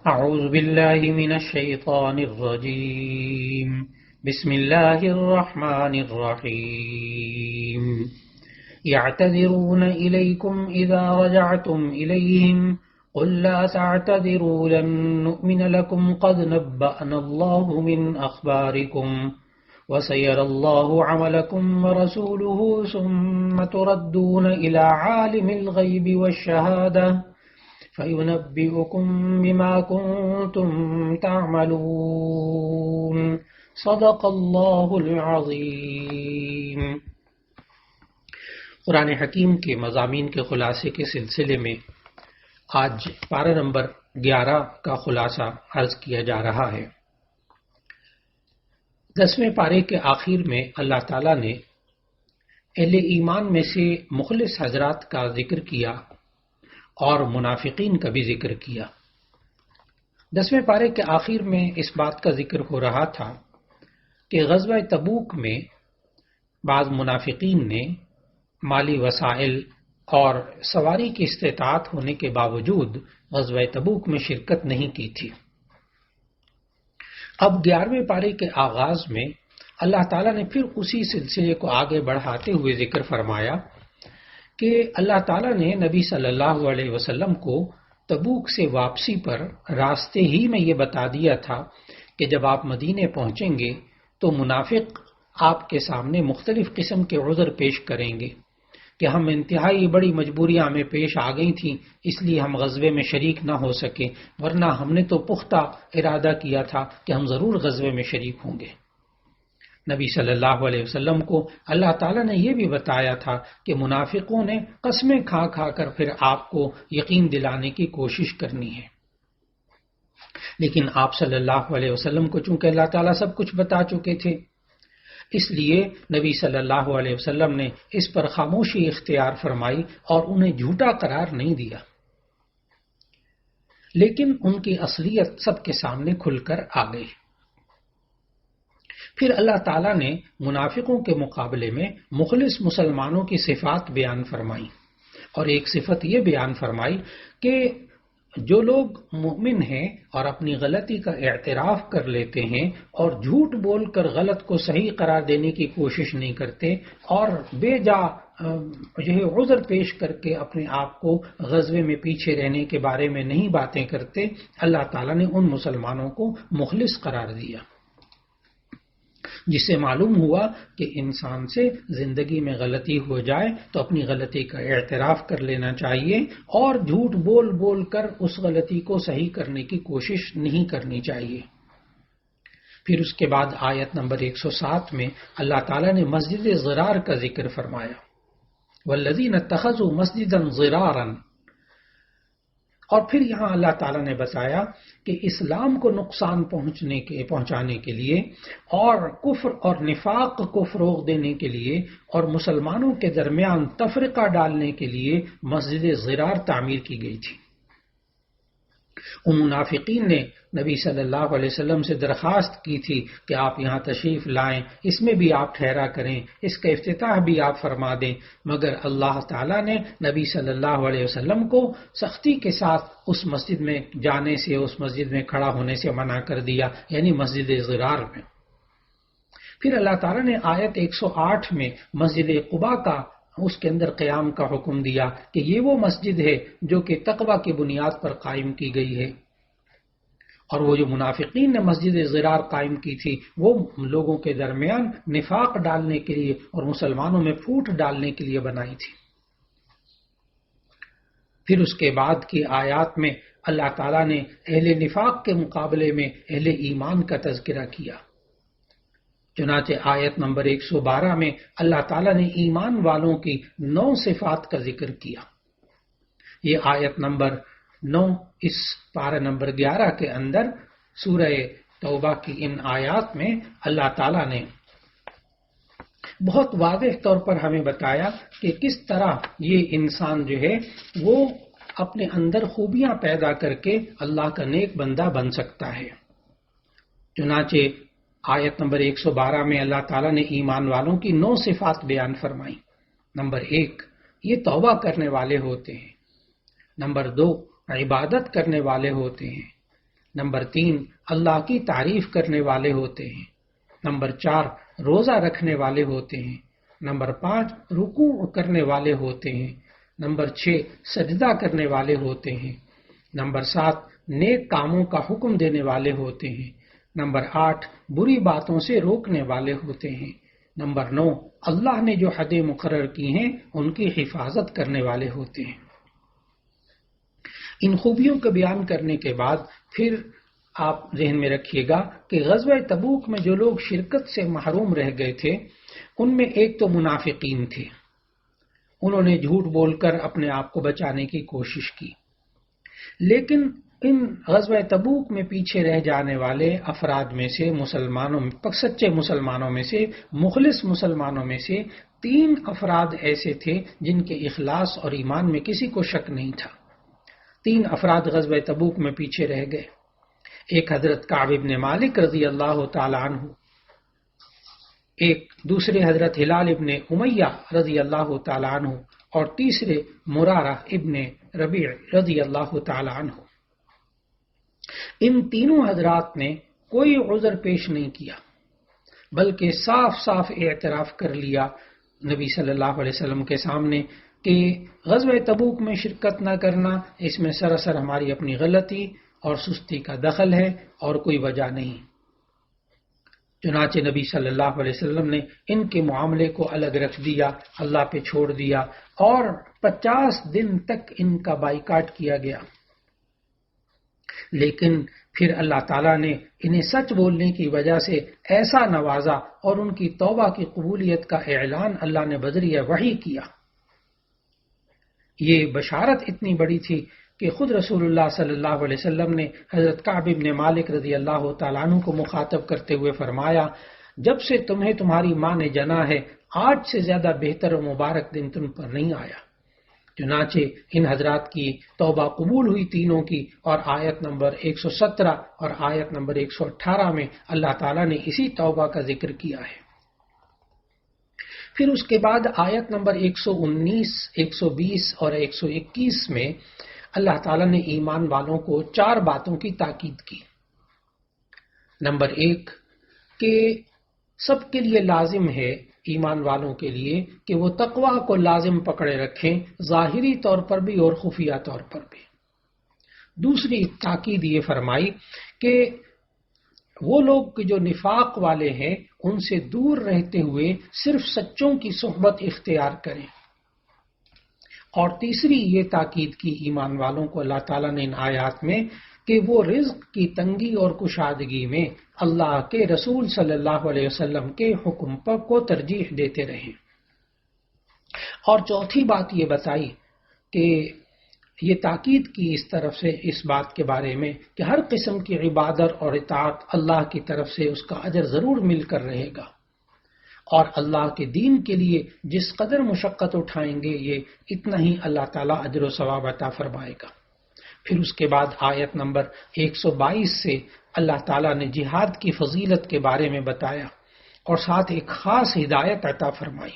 أعوذ بالله من الشيطان الرجيم بسم الله الرحمن الرحيم يعتذرون إليكم إذا رجعتم إليهم قل لا تعتذروا لن نؤمن لكم قد نبأنا الله من أخباركم وسيرى الله عملكم ورسوله ثم تردون إلى عالم الغيب والشهادة فَيُنَبِّئُكُم بِمَا كُنتُمْ تَعْمَلُونَ صدق اللہ العظیم۔ قرآن حکیم کے مضامین کے خلاصے کے سلسلے میں آج پارہ نمبر 11 کا خلاصہ عرض کیا جا رہا ہے۔ 10ویں پارے کے آخر میں اللہ تعالیٰ نے اہل ایمان میں سے مخلص حضرات کا ذکر کیا اور منافقین کا بھی ذکر کیا۔ 10ویں پارے کے آخر میں اس بات کا ذکر ہو رہا تھا کہ غزوہ تبوک میں بعض منافقین نے مالی وسائل اور سواری کی استطاعت ہونے کے باوجود غزوہ تبوک میں شرکت نہیں کی تھی۔ اب 11ویں پارے کے آغاز میں اللہ تعالیٰ نے پھر اسی سلسلے کو آگے بڑھاتے ہوئے ذکر فرمایا کہ اللہ تعالیٰ نے نبی صلی اللہ علیہ وسلم کو تبوک سے واپسی پر راستے ہی میں یہ بتا دیا تھا کہ جب آپ مدینے پہنچیں گے تو منافق آپ کے سامنے مختلف قسم کے عذر پیش کریں گے کہ ہم انتہائی بڑی مجبوریاں ہمیں پیش آ گئی تھیں، اس لیے ہم غزوے میں شریک نہ ہو سکے، ورنہ ہم نے تو پختہ ارادہ کیا تھا کہ ہم ضرور غزوے میں شریک ہوں گے۔ نبی صلی اللہ علیہ وسلم کو اللہ تعالیٰ نے یہ بھی بتایا تھا کہ منافقوں نے قسمیں کھا کھا کر پھر آپ کو یقین دلانے کی کوشش کرنی ہے، لیکن آپ صلی اللہ علیہ وسلم کو چونکہ اللہ تعالیٰ سب کچھ بتا چکے تھے، اس لیے نبی صلی اللہ علیہ وسلم نے اس پر خاموشی اختیار فرمائی اور انہیں جھوٹا قرار نہیں دیا، لیکن ان کی اصلیت سب کے سامنے کھل کر آ گئی۔ پھر اللہ تعالیٰ نے منافقوں کے مقابلے میں مخلص مسلمانوں کی صفات بیان فرمائی، اور ایک صفت یہ بیان فرمائی کہ جو لوگ مومن ہیں اور اپنی غلطی کا اعتراف کر لیتے ہیں اور جھوٹ بول کر غلط کو صحیح قرار دینے کی کوشش نہیں کرتے اور بے جا عذر پیش کر کے اپنے آپ کو غزوے میں پیچھے رہنے کے بارے میں نہیں باتیں کرتے، اللہ تعالیٰ نے ان مسلمانوں کو مخلص قرار دیا، جس سے معلوم ہوا کہ انسان سے زندگی میں غلطی ہو جائے تو اپنی غلطی کا اعتراف کر لینا چاہیے اور جھوٹ بول بول کر اس غلطی کو صحیح کرنے کی کوشش نہیں کرنی چاہیے۔ پھر اس کے بعد آیت نمبر 107 میں اللہ تعالیٰ نے مسجد ضرار کا ذکر فرمایا، والذین اتخذوا مسجدا ضرارا، اور پھر یہاں اللہ تعالیٰ نے بتایا کہ اسلام کو نقصان پہنچانے کے لیے اور کفر اور نفاق کو فروغ دینے کے لیے اور مسلمانوں کے درمیان تفرقہ ڈالنے کے لیے مسجد ضرار تعمیر کی گئی تھی۔ ان منافقین نے نبی صلی اللہ علیہ وسلم سے درخواست کی تھی کہ آپ یہاں تشریف لائیں، اس میں بھی آپ ٹھہرا کریں، اس کا افتتاح بھی آپ فرما دیں، مگر اللہ تعالیٰ نے نبی صلی اللہ علیہ وسلم کو سختی کے ساتھ اس مسجد میں جانے سے، اس مسجد میں کھڑا ہونے سے منع کر دیا، یعنی مسجد ضرار میں۔ پھر اللہ تعالیٰ نے آیت 108 میں مسجد قباء کا اس کے اندر قیام کا حکم دیا کہ یہ وہ مسجد ہے جو کہ تقوی کی بنیاد پر قائم کی گئی ہے، اور وہ جو منافقین نے مسجد ضرار قائم کی تھی وہ لوگوں کے درمیان نفاق ڈالنے کے لیے اور مسلمانوں میں پھوٹ ڈالنے کے لیے بنائی تھی۔ پھر اس کے بعد کی آیات میں اللہ تعالیٰ نے اہل نفاق کے مقابلے میں اہل ایمان کا تذکرہ کیا، چنانچہ آیت نمبر 112 میں اللہ تعالیٰ نے ایمان والوں کی 9 صفات کا ذکر کیا۔ یہ آیت نمبر 9 اس پارہ نمبر 11 کے اندر سورہ توبہ کی ان آیات میں اللہ تعالیٰ نے بہت واضح طور پر ہمیں بتایا کہ کس طرح یہ انسان جو ہے وہ اپنے اندر خوبیاں پیدا کر کے اللہ کا نیک بندہ بن سکتا ہے۔ چنانچہ آیت نمبر 112 میں اللہ تعالیٰ نے ایمان والوں کی 9 صفات بیان فرمائی۔ نمبر 1، یہ توبہ کرنے والے ہوتے ہیں۔ نمبر 2، عبادت کرنے والے ہوتے ہیں۔ نمبر 3 اللہ کی تعریف کرنے والے ہوتے ہیں، نمبر 4 روزہ رکھنے والے ہوتے ہیں، نمبر 5 رکوع کرنے والے ہوتے ہیں، نمبر 6 سجدہ کرنے والے ہوتے ہیں، نمبر 7 نیک کاموں کا حکم دینے والے ہوتے ہیں، نمبر 8 بری باتوں سے روکنے والے ہوتے ہیں، نمبر 9 اللہ نے جو حدیں مقرر کی ہیں ان کی حفاظت کرنے والے ہوتے ہیں۔ ان خوبیوں کا بیان کرنے کے بعد پھر آپ ذہن میں رکھیے گا کہ غزوہ تبوک میں جو لوگ شرکت سے محروم رہ گئے تھے ان میں ایک تو منافقین تھے، انہوں نے جھوٹ بول کر اپنے آپ کو بچانے کی کوشش کی، لیکن ان غزوہ تبوک میں پیچھے رہ جانے والے افراد میں سے سچے مسلمانوں میں سے مخلص مسلمانوں میں سے 3 افراد ایسے تھے جن کے اخلاص اور ایمان میں کسی کو شک نہیں تھا۔ 3 افراد غزوہ تبوک میں پیچھے رہ گئے، ایک حضرت کعب ابن مالک رضی اللہ تعالی عنہ، ایک دوسرے حضرت ہلال ابن امیہ رضی اللہ تعالی عنہ، اور تیسرے مرارہ ابن ربیع رضی اللہ تعالی عنہ۔ ان تینوں حضرات نے کوئی عذر پیش نہیں کیا بلکہ صاف صاف اعتراف کر لیا نبی صلی اللہ علیہ وسلم کے سامنے کہ غزوہ تبوک میں شرکت نہ کرنا اس میں سراسر ہماری اپنی غلطی اور سستی کا دخل ہے اور کوئی وجہ نہیں۔ چنانچہ نبی صلی اللہ علیہ وسلم نے ان کے معاملے کو الگ رکھ دیا، اللہ پہ چھوڑ دیا، اور 50 دن تک ان کا بائیکاٹ کیا گیا۔ لیکن پھر اللہ تعالیٰ نے انہیں سچ بولنے کی وجہ سے ایسا نوازا اور ان کی توبہ کی قبولیت کا اعلان اللہ نے بذریعہ وحی کیا۔ یہ بشارت اتنی بڑی تھی کہ خود رسول اللہ صلی اللہ علیہ وسلم نے حضرت کعب ابن مالک رضی اللہ تعالیٰ عنہ کو مخاطب کرتے ہوئے فرمایا، جب سے تمہیں تمہاری ماں نے جنا ہے آج سے زیادہ بہتر و مبارک دن تم پر نہیں آیا۔ چنانچہ ان حضرات کی توبہ قبول ہوئی تینوں کی، اور آیت نمبر 117 اور آیت نمبر 118 میں اللہ تعالیٰ نے اسی توبہ کا ذکر کیا ہے۔ پھر اس کے بعد آیت نمبر 119، 120 اور 121 میں اللہ تعالیٰ نے ایمان والوں کو 4 باتوں کی تاکید کی۔ نمبر 1 کہ سب کے لیے لازم ہے، ایمان والوں کے لیے، کہ وہ تقوی کو لازم پکڑے رکھیں، ظاہری طور پر بھی اور خفیہ طور پر بھی۔ دوسری تاکید یہ فرمائی کہ وہ لوگ جو نفاق والے ہیں ان سے دور رہتے ہوئے صرف سچوں کی صحبت اختیار کریں۔ اور تیسری یہ تاکید کی ایمان والوں کو اللہ تعالیٰ نے ان آیات میں کہ وہ رزق کی تنگی اور کشادگی میں اللہ کے رسول صلی اللہ علیہ وسلم کے حکم پر کو ترجیح دیتے رہیں۔ اور چوتھی بات یہ بتائی کہ یہ تاکید کی اس طرف سے اس بات کے بارے میں کہ ہر قسم کی عبادت اور اطاعت اللہ کی طرف سے اس کا اجر ضرور مل کر رہے گا، اور اللہ کے دین کے لیے جس قدر مشقت اٹھائیں گے یہ اتنا ہی اللہ تعالیٰ اجر و ثواب عطا فرمائے گا۔ پھر اس کے بعد آیت نمبر 122 سے اللہ تعالیٰ نے جہاد کی فضیلت کے بارے میں بتایا اور ساتھ ایک خاص ہدایت عطا فرمائی۔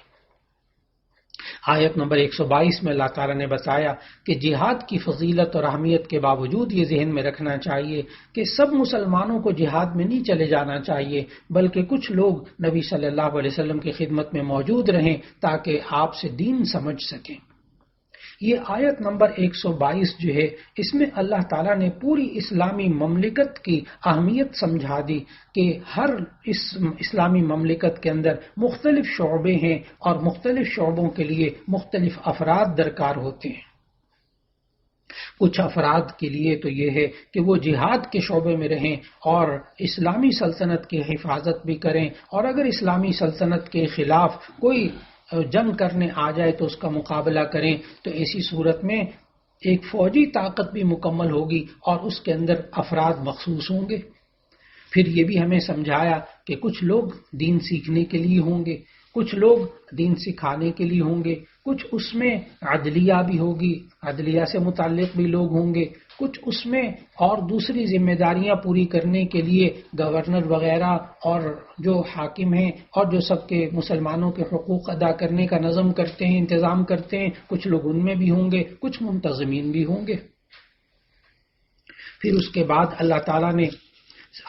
آیت نمبر 122 میں اللہ تعالیٰ نے بتایا کہ جہاد کی فضیلت اور اہمیت کے باوجود یہ ذہن میں رکھنا چاہیے کہ سب مسلمانوں کو جہاد میں نہیں چلے جانا چاہیے، بلکہ کچھ لوگ نبی صلی اللہ علیہ وسلم کی خدمت میں موجود رہیں تاکہ آپ سے دین سمجھ سکیں۔ یہ آیت نمبر 122 جو ہے اس میں اللہ تعالیٰ نے پوری اسلامی مملکت کی اہمیت سمجھا دی کہ ہر اسلامی مملکت کے اندر مختلف شعبے ہیں اور مختلف شعبوں کے لیے مختلف افراد درکار ہوتے ہیں۔ کچھ افراد کے لیے تو یہ ہے کہ وہ جہاد کے شعبے میں رہیں اور اسلامی سلطنت کی حفاظت بھی کریں، اور اگر اسلامی سلطنت کے خلاف کوئی جنگ کرنے آ جائے تو اس کا مقابلہ کریں، تو ایسی صورت میں ایک فوجی طاقت بھی مکمل ہوگی اور اس کے اندر افراد مخصوص ہوں گے۔ پھر یہ بھی ہمیں سمجھایا کہ کچھ لوگ دین سیکھنے کے لیے ہوں گے، کچھ لوگ دین سکھانے کے لیے ہوں گے، کچھ اس میں عدلیہ بھی ہوگی، عدلیہ سے متعلق بھی لوگ ہوں گے، کچھ اس میں اور دوسری ذمہ داریاں پوری کرنے کے لیے گورنر وغیرہ اور جو حاکم ہیں اور جو سب کے مسلمانوں کے حقوق ادا کرنے کا نظم کرتے ہیں، انتظام کرتے ہیں، کچھ لوگ ان میں بھی ہوں گے، کچھ منتظمین بھی ہوں گے۔ پھر اس کے بعد اللہ تعالیٰ نے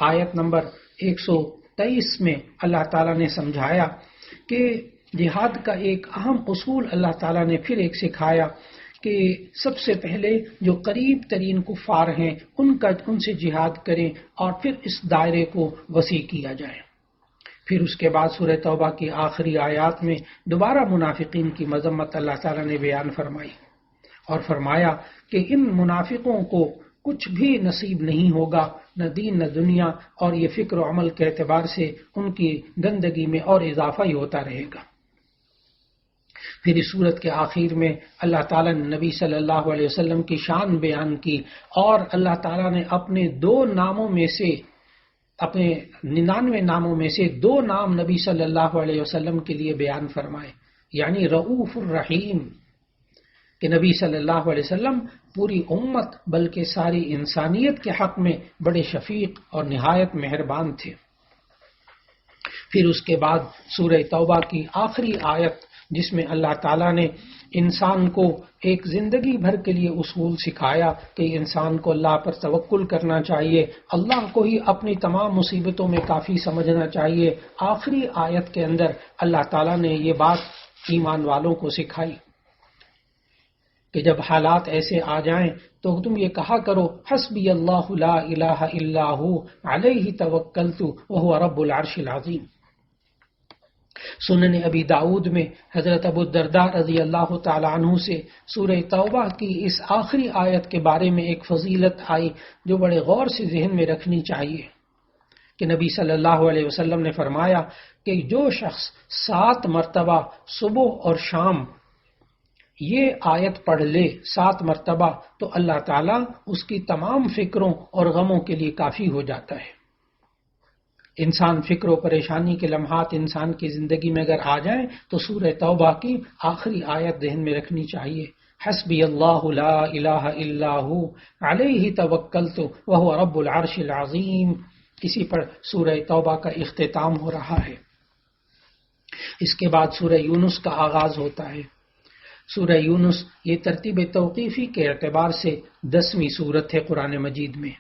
آیت نمبر 123 میں اللہ تعالیٰ نے سمجھایا کہ جہاد کا ایک اہم اصول اللہ تعالیٰ نے پھر ایک سکھایا کہ سب سے پہلے جو قریب ترین کفار ہیں ان سے جہاد کریں اور پھر اس دائرے کو وسیع کیا جائے۔ پھر اس کے بعد سورہ توبہ کی آخری آیات میں دوبارہ منافقین کی مذمت اللہ تعالیٰ نے بیان فرمائی اور فرمایا کہ ان منافقوں کو کچھ بھی نصیب نہیں ہوگا، نہ دین نہ دنیا، اور یہ فکر و عمل کے اعتبار سے ان کی گندگی میں اور اضافہ ہی ہوتا رہے گا۔ پھر اس صورت کے آخر میں اللہ تعالیٰ نے نبی صلی اللہ علیہ وسلم کی شان بیان کی اور اللہ تعالیٰ نے اپنے 99 ناموں میں سے 2 نام نبی صلی اللہ علیہ وسلم کے لیے بیان فرمائے، یعنی رؤوف الرحیم، کہ نبی صلی اللہ علیہ وسلم پوری امت بلکہ ساری انسانیت کے حق میں بڑے شفیق اور نہایت مہربان تھے۔ پھر اس کے بعد سورہ توبہ کی آخری آیت جس میں اللہ تعالیٰ نے انسان کو ایک زندگی بھر کے لیے اصول سکھایا کہ انسان کو اللہ پر توکل کرنا چاہیے، اللہ کو ہی اپنی تمام مصیبتوں میں کافی سمجھنا چاہیے، آخری آیت کے اندر اللہ تعالیٰ نے یہ بات ایمان والوں کو سکھائی کہ جب حالات ایسے آ جائیں تو تم یہ کہا کرو، حسبی اللہ لا الہ الا ہو علیہ توکلت وہو رب العرش العظیم۔ سنن ابی داؤد میں حضرت ابو الدرداء رضی اللہ تعالی عنہ سے سورہ توبہ کی اس آخری آیت کے بارے میں ایک فضیلت آئی جو بڑے غور سے ذہن میں رکھنی چاہیے کہ نبی صلی اللہ علیہ وسلم نے فرمایا کہ جو شخص 7 مرتبہ صبح اور شام یہ آیت پڑھ لے 7 مرتبہ تو اللہ تعالیٰ اس کی تمام فکروں اور غموں کے لیے کافی ہو جاتا ہے۔ انسان فکر و پریشانی کے لمحات انسان کی زندگی میں اگر آ جائیں تو سورہ توبہ کی آخری آیت ذہن میں رکھنی چاہیے، حسبی اللہ لا الہ الا ہو علیہ توکلت وہو رب العرش العظیم۔ اسی پر سورہ توبہ کا اختتام ہو رہا ہے۔ اس کے بعد سورہ یونس کا آغاز ہوتا ہے۔ سورہ یونس یہ ترتیب توقیفی کے اعتبار سے 10ویں سورت ہے قرآن مجید میں،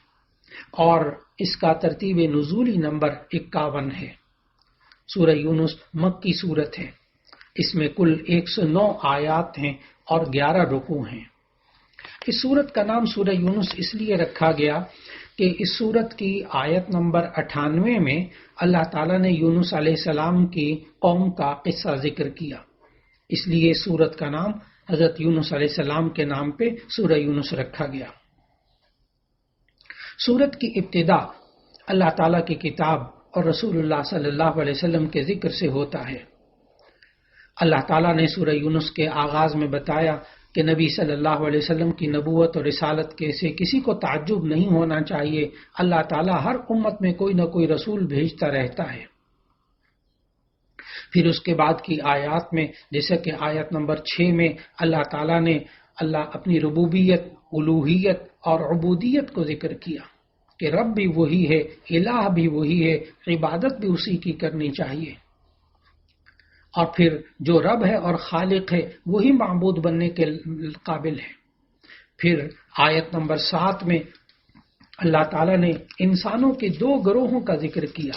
اور اس کا ترتیب نزولی نمبر 51 ہے۔ سورہ یونس مکی سورت ہے، اس میں کل 109 آیات ہیں اور 11 رکوع ہیں۔ اس سورت کا نام سورہ یونس اس لیے رکھا گیا کہ اس سورت کی آیت نمبر 98 میں اللہ تعالیٰ نے یونس علیہ السلام کی قوم کا قصہ ذکر کیا، اس لیے سورت کا نام حضرت یونس علیہ السلام کے نام پہ سورہ یونس رکھا گیا۔ سورت کی ابتدا اللہ تعالیٰ کی کتاب اور رسول اللہ صلی اللہ علیہ وسلم کے ذکر سے ہوتا ہے۔ اللہ تعالیٰ نے سورہ یونس کے آغاز میں بتایا کہ نبی صلی اللہ علیہ وسلم کی نبوت اور رسالت کے سے کسی کو تعجب نہیں ہونا چاہیے، اللہ تعالیٰ ہر امت میں کوئی نہ کوئی رسول بھیجتا رہتا ہے۔ پھر اس کے بعد کی آیات میں جیسا کہ آیت نمبر 6 میں اللہ تعالیٰ نے اپنی ربوبیت، الوہیت اور عبودیت کو ذکر کیا کہ رب بھی وہی ہے، الہ بھی وہی ہے، عبادت بھی اسی کی کرنی چاہیے، اور پھر جو رب ہے اور خالق ہے وہی معبود بننے کے قابل ہے۔ پھر آیت نمبر 7 میں اللہ تعالیٰ نے انسانوں کے 2 گروہوں کا ذکر کیا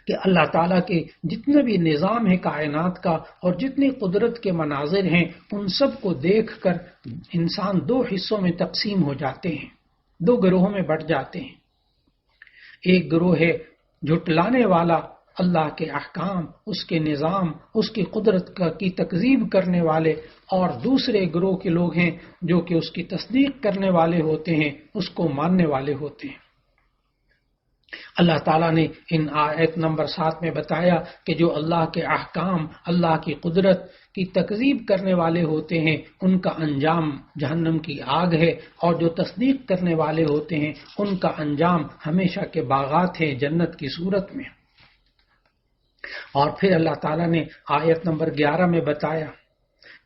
کہ اللہ تعالیٰ کے جتنے بھی نظام ہے کائنات کا اور جتنی قدرت کے مناظر ہیں ان سب کو دیکھ کر انسان 2 حصوں میں تقسیم ہو جاتے ہیں، 2 گروہوں میں بٹ جاتے ہیں۔ ایک گروہ ہے جھٹلانے والا اللہ کے احکام، اس کے نظام، اس کی قدرت کی تکذیب کرنے والے، اور دوسرے گروہ کے لوگ ہیں جو کہ اس کی تصدیق کرنے والے ہوتے ہیں، اس کو ماننے والے ہوتے ہیں۔ اللہ تعالیٰ نے ان آیت نمبر 7 میں بتایا کہ جو اللہ کے احکام، اللہ کی قدرت کی تکذیب کرنے والے ہوتے ہیں ان کا انجام جہنم کی آگ ہے، اور جو تصدیق کرنے والے ہوتے ہیں ان کا انجام ہمیشہ کے باغات ہیں جنت کی صورت میں۔ اور پھر اللہ تعالیٰ نے آیت نمبر 11 میں بتایا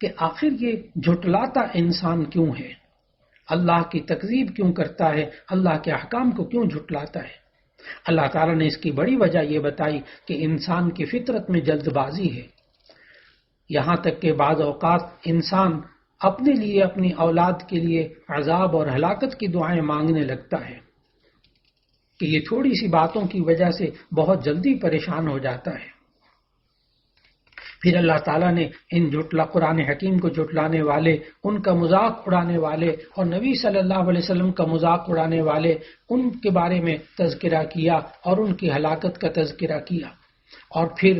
کہ آخر یہ جھٹلاتا انسان کیوں ہے، اللہ کی تکذیب کیوں کرتا ہے، اللہ کے احکام کو کیوں جھٹلاتا ہے۔ اللہ تعالیٰ نے اس کی بڑی وجہ یہ بتائی کہ انسان کی فطرت میں جلد بازی ہے، یہاں تک کہ بعض اوقات انسان اپنے لیے اپنی اولاد کے لیے عذاب اور ہلاکت کی دعائیں مانگنے لگتا ہے کہ یہ تھوڑی سی باتوں کی وجہ سے بہت جلدی پریشان ہو جاتا ہے۔ پھر اللہ تعالیٰ نے ان قرآن حکیم کو جھٹلانے والے، ان کا مذاق اڑانے والے اور نبی صلی اللہ علیہ وسلم کا مذاق اڑانے والے، ان کے بارے میں تذکرہ کیا اور ان کی ہلاکت کا تذکرہ کیا، اور پھر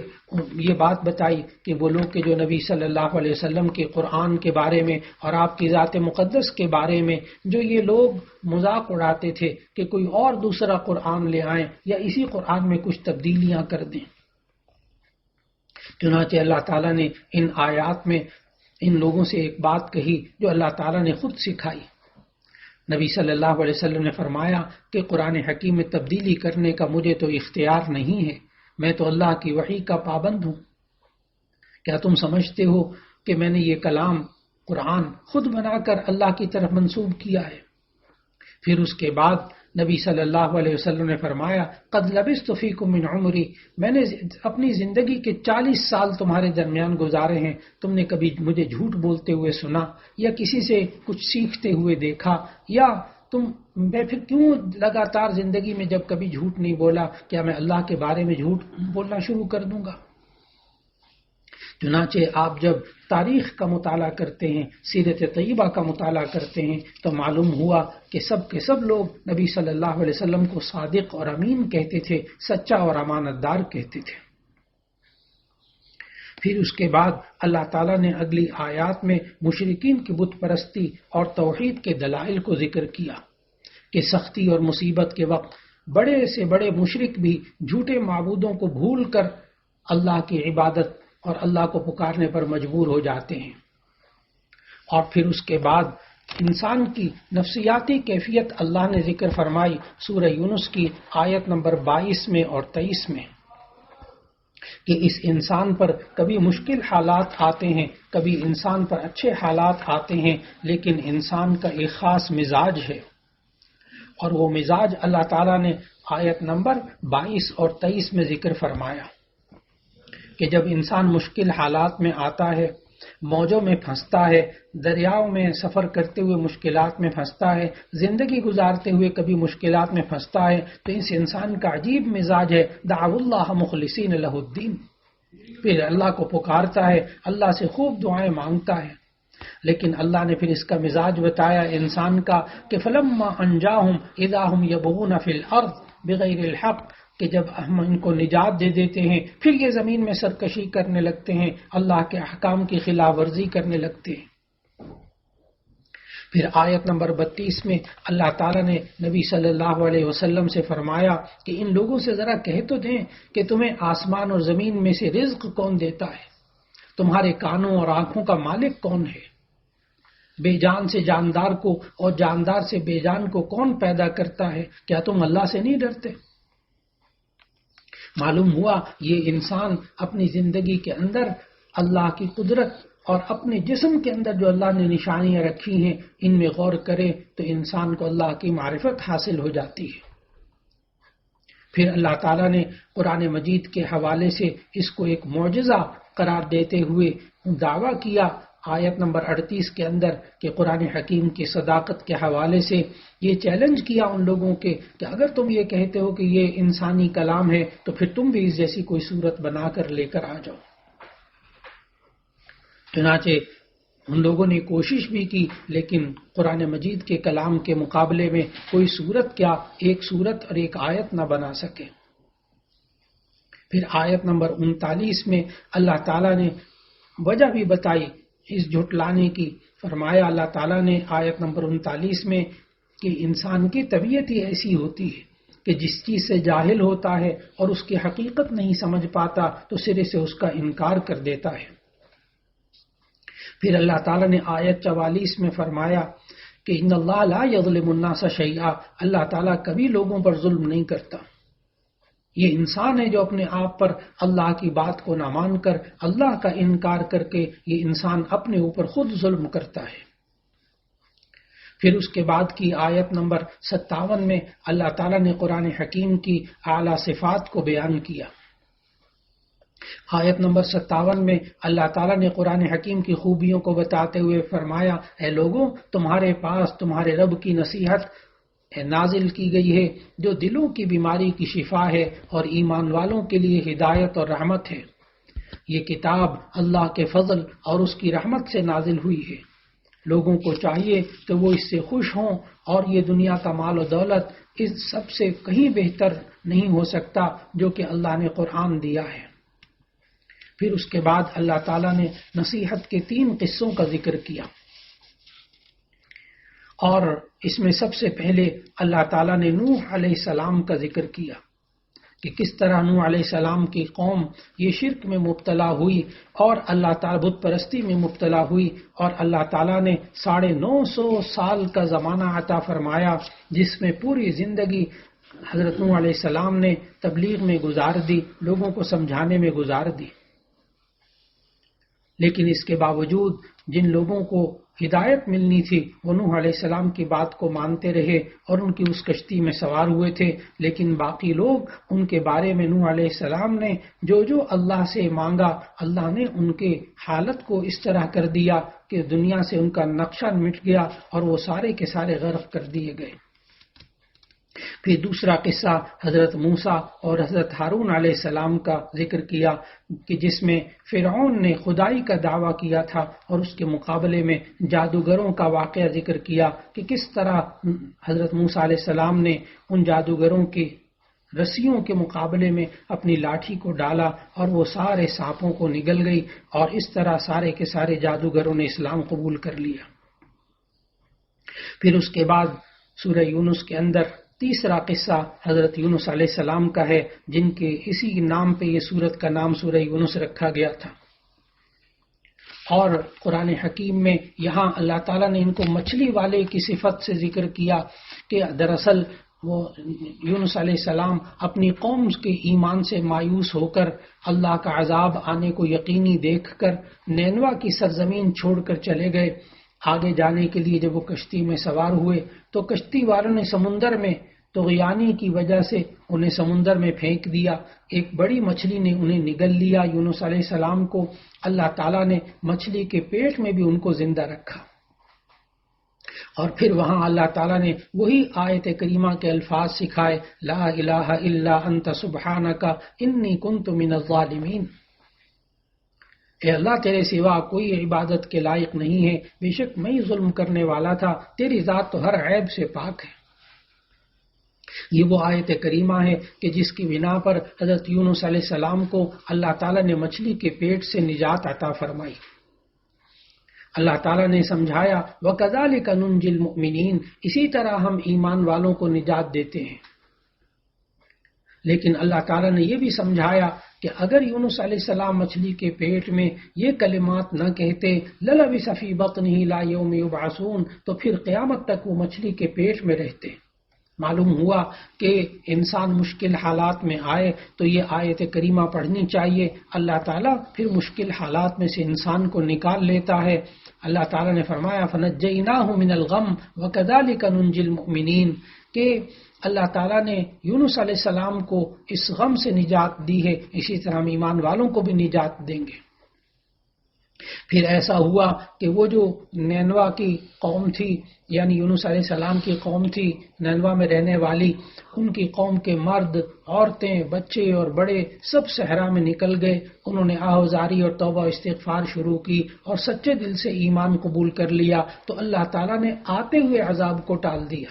یہ بات بتائی کہ وہ لوگ کہ جو نبی صلی اللہ علیہ وسلم کے قرآن کے بارے میں اور آپ کی ذات مقدس کے بارے میں جو یہ لوگ مذاق اڑاتے تھے کہ کوئی اور دوسرا قرآن لے آئیں یا اسی قرآن میں کچھ تبدیلیاں کر دیں۔ چنانچہ اللہ تعالیٰ نے ان آیات میں ان لوگوں سے ایک بات کہی جو اللہ تعالیٰ نے خود سکھائی۔ نبی صلی اللہ علیہ وسلم نے فرمایا کہ قرآن حکیم میں تبدیلی کرنے کا مجھے تو اختیار نہیں ہے، میں تو اللہ کی وحی کا پابند ہوں۔ کیا تم سمجھتے ہو کہ میں نے یہ کلام قرآن خود بنا کر اللہ کی طرف منسوب کیا ہے؟ پھر اس کے بعد نبی صلی اللہ علیہ وسلم نے فرمایا قد لبثت فیکم من عمری، میں نے اپنی زندگی کے 40 سال تمہارے درمیان گزارے ہیں، تم نے کبھی مجھے جھوٹ بولتے ہوئے سنا یا کسی سے کچھ سیکھتے ہوئے دیکھا؟ یا میں پھر کیوں لگاتار زندگی میں جب کبھی جھوٹ نہیں بولا، کیا میں اللہ کے بارے میں جھوٹ بولنا شروع کر دوں گا؟ چنانچہ آپ جب تاریخ کا مطالعہ کرتے ہیں، سیرت طیبہ کا مطالعہ کرتے ہیں، تو معلوم ہوا کہ سب کے سب لوگ نبی صلی اللہ علیہ وسلم کو صادق اور امین کہتے تھے، سچا اور امانت دار کہتے تھے۔ پھر اس کے بعد اللہ تعالیٰ نے اگلی آیات میں مشرکین کی بت پرستی اور توحید کے دلائل کو ذکر کیا کہ سختی اور مصیبت کے وقت بڑے سے بڑے مشرک بھی جھوٹے معبودوں کو بھول کر اللہ کی عبادت اور اللہ کو پکارنے پر مجبور ہو جاتے ہیں۔ اور پھر اس کے بعد انسان کی نفسیاتی کیفیت اللہ نے ذکر فرمائی سورہ یونس کی آیت نمبر 22 میں اور 23 میں کہ اس انسان پر کبھی مشکل حالات آتے ہیں، کبھی انسان پر اچھے حالات آتے ہیں، لیکن انسان کا ایک خاص مزاج ہے، اور وہ مزاج اللہ تعالیٰ نے آیت نمبر 22 اور 23 میں ذکر فرمایا کہ جب انسان مشکل حالات میں آتا ہے، موجوں میں پھنستا ہے، دریاؤں میں سفر کرتے ہوئے مشکلات میں پھنستا ہے، زندگی گزارتے ہوئے کبھی مشکلات میں پھنستا ہے، تو اس انسان کا عجیب مزاج ہے دعوا اللہ مخلصین لہ الدین، پھر اللہ کو پکارتا ہے، اللہ سے خوب دعائیں مانگتا ہے۔ لیکن اللہ نے پھر اس کا مزاج بتایا انسان کا کہ فلما انجاہم اذا ہم یبغون فی الارض بغیر الحق، کہ جب ہم ان کو نجات دے دیتے ہیں پھر یہ زمین میں سرکشی کرنے لگتے ہیں، اللہ کے احکام کی خلاف ورزی کرنے لگتے ہیں۔ پھر آیت نمبر 32 میں اللہ تعالیٰ نے نبی صلی اللہ علیہ وسلم سے فرمایا کہ ان لوگوں سے ذرا کہہ تو دیں کہ تمہیں آسمان اور زمین میں سے رزق کون دیتا ہے، تمہارے کانوں اور آنکھوں کا مالک کون ہے، بے جان سے جاندار کو اور جاندار سے بے جان کو کون پیدا کرتا ہے، کیا تم اللہ سے نہیں ڈرتے؟ معلوم ہوا یہ انسان اپنی زندگی کے اندر اللہ کی قدرت اور اپنے جسم کے اندر جو اللہ نے نشانیاں رکھی ہیں ان میں غور کرے تو انسان کو اللہ کی معرفت حاصل ہو جاتی ہے۔ پھر اللہ تعالیٰ نے قرآن مجید کے حوالے سے اس کو ایک معجزہ قرار دیتے ہوئے دعویٰ کیا آیت نمبر 38 کے اندر کہ قرآن حکیم کی صداقت کے حوالے سے یہ چیلنج کیا ان لوگوں کے کہ اگر تم یہ کہتے ہو کہ یہ انسانی کلام ہے تو پھر تم بھی اس جیسی کوئی صورت بنا کر لے کر آ جاؤ۔ چنانچہ ان لوگوں نے کوشش بھی کی، لیکن قرآن مجید کے کلام کے مقابلے میں کوئی صورت کیا، ایک صورت اور ایک آیت نہ بنا سکے۔ پھر آیت نمبر 39 میں اللہ تعالیٰ نے وجہ بھی بتائی اس جھٹلانے کی، فرمایا اللہ تعالیٰ نے آیت نمبر 39 میں کہ انسان کی طبیعت ہی ایسی ہوتی ہے کہ جس چیز سے جاہل ہوتا ہے اور اس کی حقیقت نہیں سمجھ پاتا تو سرے سے اس کا انکار کر دیتا ہے۔ پھر اللہ تعالیٰ نے آیت 44 میں فرمایا کہ ان اللہ لا یظلم الناس شیئا، اللہ تعالیٰ کبھی لوگوں پر ظلم نہیں کرتا، یہ انسان ہے جو اپنے آپ پر اللہ کی بات کو نہ مان کر اللہ کا انکار کر کے یہ انسان اپنے اوپر خود ظلم کرتا ہے۔ پھر اس کے بعد کی آیت نمبر 57 میں اللہ تعالیٰ نے قرآن حکیم کی اعلیٰ صفات کو بیان کیا آیت نمبر 57 میں اللہ تعالیٰ نے قرآن حکیم کی خوبیوں کو بتاتے ہوئے فرمایا، اے لوگوں، تمہارے پاس تمہارے رب کی نصیحت نازل کی گئی ہے جو دلوں کی بیماری کی شفا ہے اور ایمان والوں کے لیے ہدایت اور رحمت ہے۔ یہ کتاب اللہ کے فضل اور اس کی رحمت سے نازل ہوئی ہے۔ لوگوں کو چاہیے کہ وہ اس سے خوش ہوں، اور یہ دنیا کا مال و دولت اس سب سے کہیں بہتر نہیں ہو سکتا جو کہ اللہ نے قرآن دیا ہے۔ پھر اس کے بعد اللہ تعالیٰ نے نصیحت کے 3 قصوں کا ذکر کیا، اور اس میں سب سے پہلے اللہ تعالیٰ نے نوح علیہ السلام کا ذکر کیا کہ کس طرح نوح علیہ السلام کی قوم یہ شرک میں مبتلا ہوئی اور اللہ تعالیٰ بت پرستی میں مبتلا ہوئی، اور اللہ تعالیٰ نے 950 سال کا زمانہ عطا فرمایا جس میں پوری زندگی حضرت نوح علیہ السلام نے تبلیغ میں گزار دی، لوگوں کو سمجھانے میں گزار دی۔ لیکن اس کے باوجود جن لوگوں کو ہدایت ملنی تھی وہ نوح علیہ السلام کی بات کو مانتے رہے اور ان کی اس کشتی میں سوار ہوئے تھے، لیکن باقی لوگ ان کے بارے میں نوح علیہ السلام نے جو اللہ سے مانگا، اللہ نے ان کے حالت کو اس طرح کر دیا کہ دنیا سے ان کا نقشہ مٹ گیا اور وہ سارے کے سارے غرق کر دیے گئے۔ پھر دوسرا قصہ حضرت موسیٰ اور حضرت ہارون علیہ السلام کا ذکر کیا کہ جس میں فرعون نے خدائی کا دعویٰ کیا تھا، اور اس کے مقابلے میں جادوگروں کا واقعہ ذکر کیا کہ کس طرح حضرت موسیٰ علیہ السلام نے ان جادوگروں کی رسیوں کے مقابلے میں اپنی لاٹھی کو ڈالا اور وہ سارے سانپوں کو نگل گئی، اور اس طرح سارے کے سارے جادوگروں نے اسلام قبول کر لیا۔ پھر اس کے بعد سورہ یونس کے اندر تیسرا قصہ حضرت یونس علیہ السلام کا ہے، جن کے اسی نام پہ یہ سورت کا نام سورہ یونس رکھا گیا تھا۔ اور قرآن حکیم میں یہاں اللہ تعالیٰ نے ان کو مچھلی والے کی صفت سے ذکر کیا کہ دراصل وہ یونس علیہ السلام اپنی قوم کے ایمان سے مایوس ہو کر اللہ کا عذاب آنے کو یقینی دیکھ کر نینوا کی سرزمین چھوڑ کر چلے گئے۔ آگے جانے کے لیے جب وہ کشتی میں سوار ہوئے تو کشتی والوں نے سمندر میں طغیانی کی وجہ سے انہیں سمندر میں پھینک دیا، ایک بڑی مچھلی نے انہیں نگل لیا یونس علیہ السلام کو۔ اللہ تعالیٰ نے مچھلی کے پیٹ میں بھی ان کو زندہ رکھا، اور پھر وہاں اللہ تعالیٰ نے وہی آیت کریمہ کے الفاظ سکھائے، لا الہ الا انت سبحانک انی کنت من الظالمین۔ اے اللہ، تیرے سوا کوئی عبادت کے لائق نہیں ہے، بے شک میں ہی ظلم کرنے والا تھا، تیری ذات تو ہر عیب سے پاک ہے۔ یہ وہ آیت کریمہ ہے کہ جس کی بنا پر حضرت یونس علیہ السلام کو اللہ تعالیٰ نے مچھلی کے پیٹ سے نجات عطا فرمائی۔ اللہ تعالیٰ نے سمجھایا وَكَذَلِكَ نُنْجِي الْمُؤْمِنِينَ، اسی طرح ہم ایمان والوں کو نجات دیتے ہیں۔ لیکن اللہ تعالیٰ نے یہ بھی سمجھایا کہ اگر یونس علیہ السلام مچھلی کے پیٹ میں یہ کلمات نہ کہتے لَلَبِثَ فِي بَطْنِهِ إِلَىٰ يَوْمِ يُبْعَثُونَ، تو پھر قیامت تک وہ مچھلی کے پیٹ میں رہتے۔ معلوم ہوا کہ انسان مشکل حالات میں آئے تو یہ آیت کریمہ پڑھنی چاہیے، اللہ تعالیٰ پھر مشکل حالات میں سے انسان کو نکال لیتا ہے۔ اللہ تعالیٰ نے فرمایا فَنَجَّيْنَاهُ مِنَ الْغَمِّ وَكَذَلِكَ نُنْجِي الْمُؤْمِنِينَ کہ اللہ تعالیٰ نے یونس علیہ السلام کو اس غم سے نجات دی ہے، اسی طرح ہم ایمان والوں کو بھی نجات دیں گے۔ پھر ایسا ہوا کہ وہ جو نینوا کی قوم تھی، یعنی یونس علیہ السلام کی قوم تھی نینوا میں رہنے والی، ان کی قوم کے مرد، عورتیں، بچے اور بڑے سب صحرا میں نکل گئے۔ انہوں نے آہوزاری اور توبہ استغفار شروع کی اور سچے دل سے ایمان قبول کر لیا، تو اللہ تعالیٰ نے آتے ہوئے عذاب کو ٹال دیا۔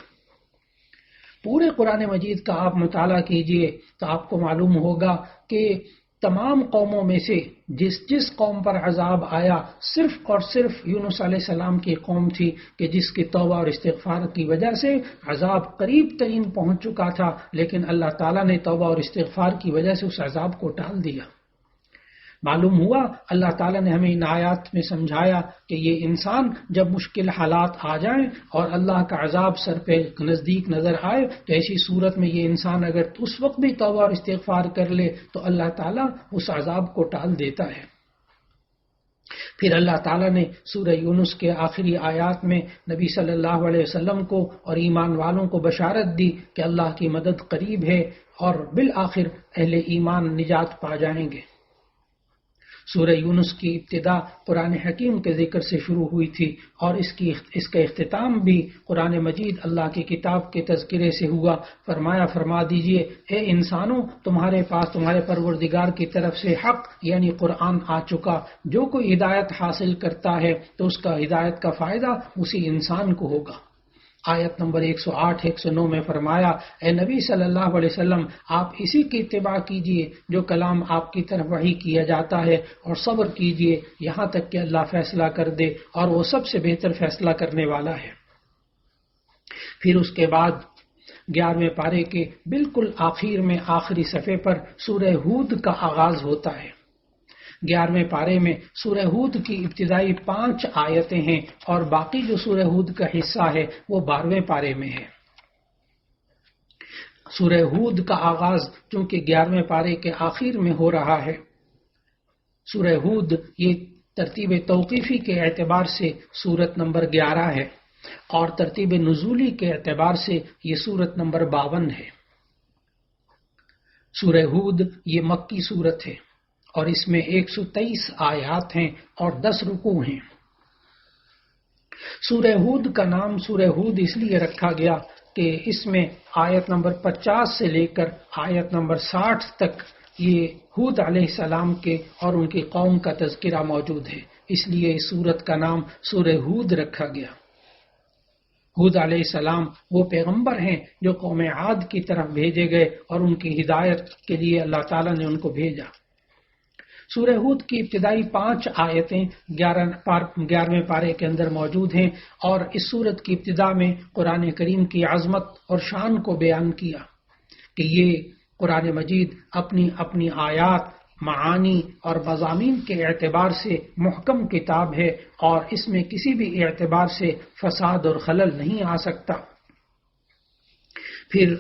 پورے قرآن مجید کا آپ مطالعہ کیجئے تو آپ کو معلوم ہوگا کہ تمام قوموں میں سے جس قوم پر عذاب آیا صرف اور صرف یونس علیہ السلام کی قوم تھی کہ جس کی توبہ اور استغفار کی وجہ سے عذاب قریب ترین پہنچ چکا تھا، لیکن اللہ تعالیٰ نے توبہ اور استغفار کی وجہ سے اس عذاب کو ٹال دیا۔ معلوم ہوا اللہ تعالیٰ نے ہمیں ان آیات میں سمجھایا کہ یہ انسان جب مشکل حالات آ جائیں اور اللہ کا عذاب سر پہ نزدیک نظر آئے تو ایسی صورت میں یہ انسان اگر اس وقت بھی توبہ اور استغفار کر لے تو اللہ تعالیٰ اس عذاب کو ٹال دیتا ہے۔ پھر اللہ تعالیٰ نے سورہ یونس کے آخری آیات میں نبی صلی اللہ علیہ وسلم کو اور ایمان والوں کو بشارت دی کہ اللہ کی مدد قریب ہے اور بالآخر اہل ایمان نجات پا جائیں گے۔ سورہ یونس کی ابتدا قرآن حکیم کے ذکر سے شروع ہوئی تھی اور اس کا اختتام بھی قرآن مجید اللہ کی کتاب کے تذکرے سے ہوا۔ فرما دیجئے اے انسانوں، تمہارے پاس تمہارے پروردگار کی طرف سے حق یعنی قرآن آ چکا، جو کوئی ہدایت حاصل کرتا ہے تو اس کا ہدایت کا فائدہ اسی انسان کو ہوگا۔ آیت نمبر 108 109 میں فرمایا، اے نبی صلی اللہ علیہ وسلم، آپ اسی کی اتباع کیجئے جو کلام آپ کی طرف وحی کیا جاتا ہے، اور صبر کیجئے یہاں تک کہ اللہ فیصلہ کر دے، اور وہ سب سے بہتر فیصلہ کرنے والا ہے۔ پھر اس کے بعد 11ویں پارے کے بالکل آخر میں آخری صفحے پر سورہ ہود کا آغاز ہوتا ہے۔ 11ویں پارے میں سورہ ہود کی ابتدائی 5 آیتیں ہیں اور باقی جو سورہ ہود کا حصہ ہے وہ 12ویں پارے میں ہے۔ سورہ ہود کا آغاز چونکہ 11ویں پارے کے آخر میں ہو رہا ہے، سورہ ہود یہ ترتیب توقیفی کے اعتبار سے سورت نمبر 11 ہے اور ترتیب نزولی کے اعتبار سے یہ سورت نمبر 52 ہے۔ سورہ ہود یہ مکی سورت ہے اور اس میں 123 آیات ہیں اور 10 رکوع ہیں۔ سورہ ہود کا نام سورہ ہود اس لیے رکھا گیا کہ اس میں آیت نمبر 50 سے لے کر آیت نمبر 60 تک یہ ہود علیہ السلام کے اور ان کی قوم کا تذکرہ موجود ہے، اس لیے اس سورت کا نام سورہ ہود رکھا گیا۔ ہود علیہ السلام وہ پیغمبر ہیں جو قوم عاد کی طرف بھیجے گئے اور ان کی ہدایت کے لیے اللہ تعالیٰ نے ان کو بھیجا۔ سورہ ہود کی ابتدائی 5 آیتیں 11ویں پارے کے اندر موجود ہیں اور اس سورت کی ابتدا میں قرآن کریم کی عظمت اور شان کو بیان کیا کہ یہ قرآن مجید اپنی آیات، معانی اور مضامین کے اعتبار سے محکم کتاب ہے اور اس میں کسی بھی اعتبار سے فساد اور خلل نہیں آ سکتا۔ پھر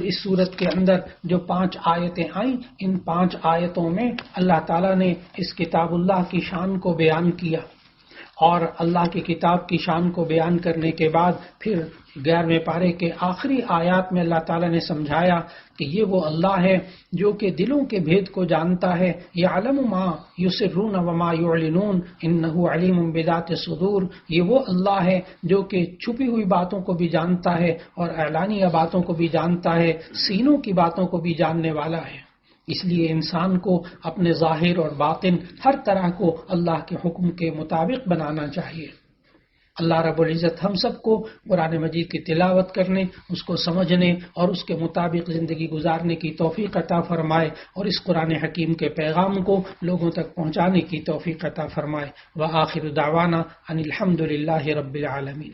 اس سورت کے اندر جو 5 آیتیں آئیں، ان 5 آیتوں میں اللہ تعالیٰ نے اس کتاب اللہ کی شان کو بیان کیا اور اللہ کی کتاب کی شان کو بیان کرنے کے بعد پھر 11ویں پارے کے آخری آیات میں اللہ تعالیٰ نے سمجھایا کہ یہ وہ اللہ ہے جو کہ دلوں کے بھید کو جانتا ہے، یعلم ما یسرون وما یعلنون انہ علیم بذات الصدور، یہ وہ اللہ ہے جو کہ چھپی ہوئی باتوں کو بھی جانتا ہے اور اعلانیہ باتوں کو بھی جانتا ہے، سینوں کی باتوں کو بھی جاننے والا ہے۔ اس لیے انسان کو اپنے ظاہر اور باطن ہر طرح کو اللہ کے حکم کے مطابق بنانا چاہیے۔ اللہ رب العزت ہم سب کو قرآن مجید کی تلاوت کرنے، اس کو سمجھنے اور اس کے مطابق زندگی گزارنے کی توفیق عطا فرمائے اور اس قرآن حکیم کے پیغام کو لوگوں تک پہنچانے کی توفیق عطا فرمائے۔ وآخر دعوانا ان الحمد للہ رب العالمین۔